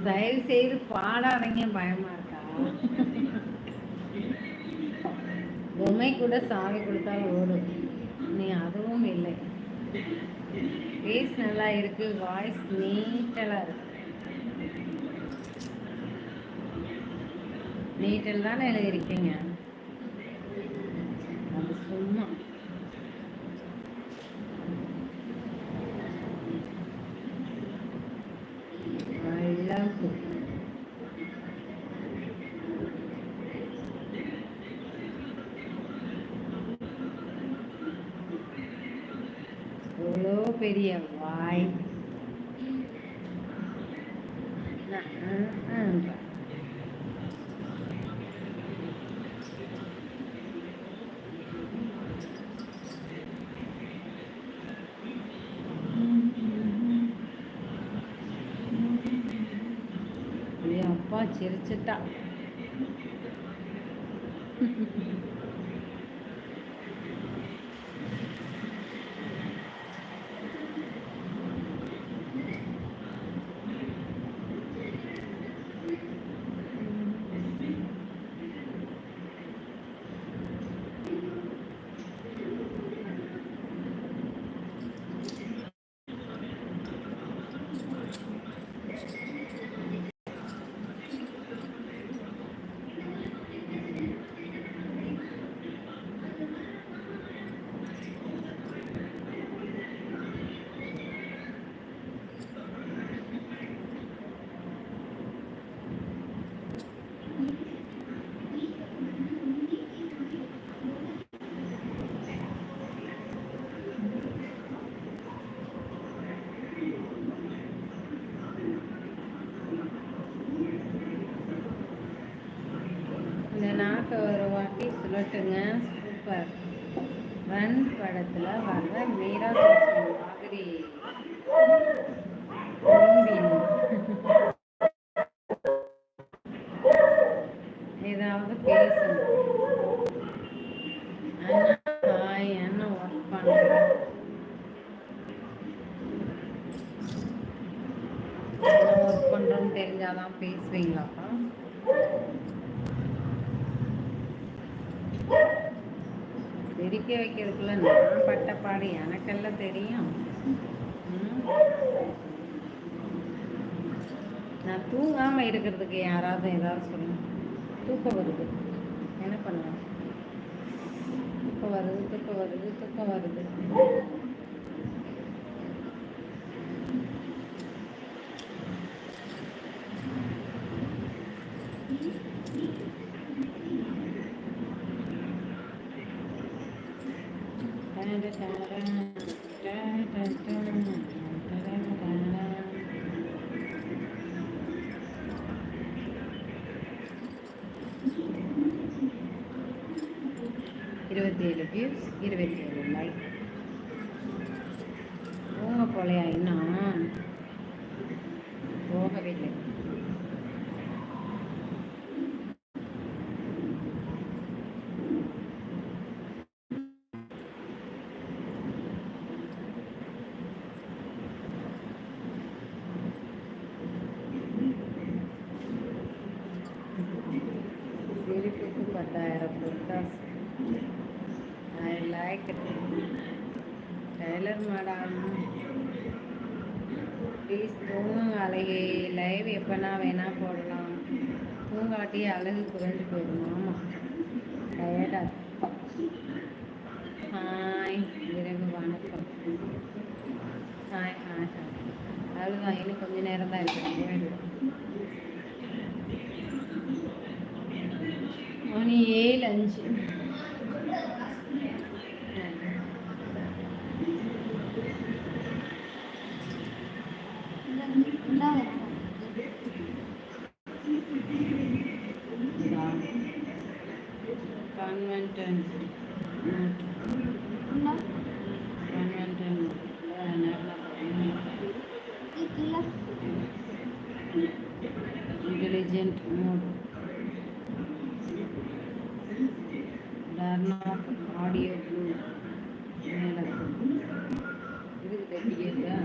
தயவு செய்து பாடாதீங்க, பயமா இருக்கா? பொம்மை கூட சாவி கொடுத்தால் ஓடும், நீ அதுவும் இல்லை. ஃபேஸ் நல்லா இருக்கு, வாய்ஸ் நீட்டலாக இருக்கு. நீட்டல் தானே எழுதியிருக்கீங்க, அது சும்மா. எவ்வளோ பெரிய வாய். அப்பா சிரிச்சிட்டா. நாட்டை ஒரு வாட்டி சொல்லட்டுங்க, சூப்பர். ரன் படத்தில் வர்ற மீரா ஜாஸ்மின் மாதிரி ஏதாவது பேசணும். என்ன ஒர்க் பண்ணுற, ஒர்க் பண்ணுறோன்னு தெரிஞ்சாதான் பேசுவீங்களாப்பா? சிரிக்க வைக்கிறதுக்குள்ள நான் பட்ட பாடு எனக்கெல்லாம் தெரியும். நான் தூங்காமல் இருக்கிறதுக்கு யாராவது ஏதாவது சொல்லணும். தூக்கம் வருது, என்ன பண்ணுவேன்? தூக்கம் வருது, தூக்கம் வருது, தூக்கம் வருது. இருபத்தேழு வியூஸ், 27 லைக். போங்க போலையா? இன்னும் போகவில்லை. சிரிப்புக்கு 10,000 பொட்டாஸ். I like it. Tailor madam please தூங்குங்க அழகே. லைவ் எப்போனா வேணால் போடலாம், தூங்காட்டி அழகு குறைஞ்சி போயிடும். ஆமாம், டயர்டா. ஹாய் விரைவு வணக்கம். Hi hi hi. அவ்வளோதான், இன்னும் கொஞ்சம் நேரம் தான் இருக்குது. மணி 7:05. Intelligent mode. Turn off audio blue. இதுக்கு தெரியுதா?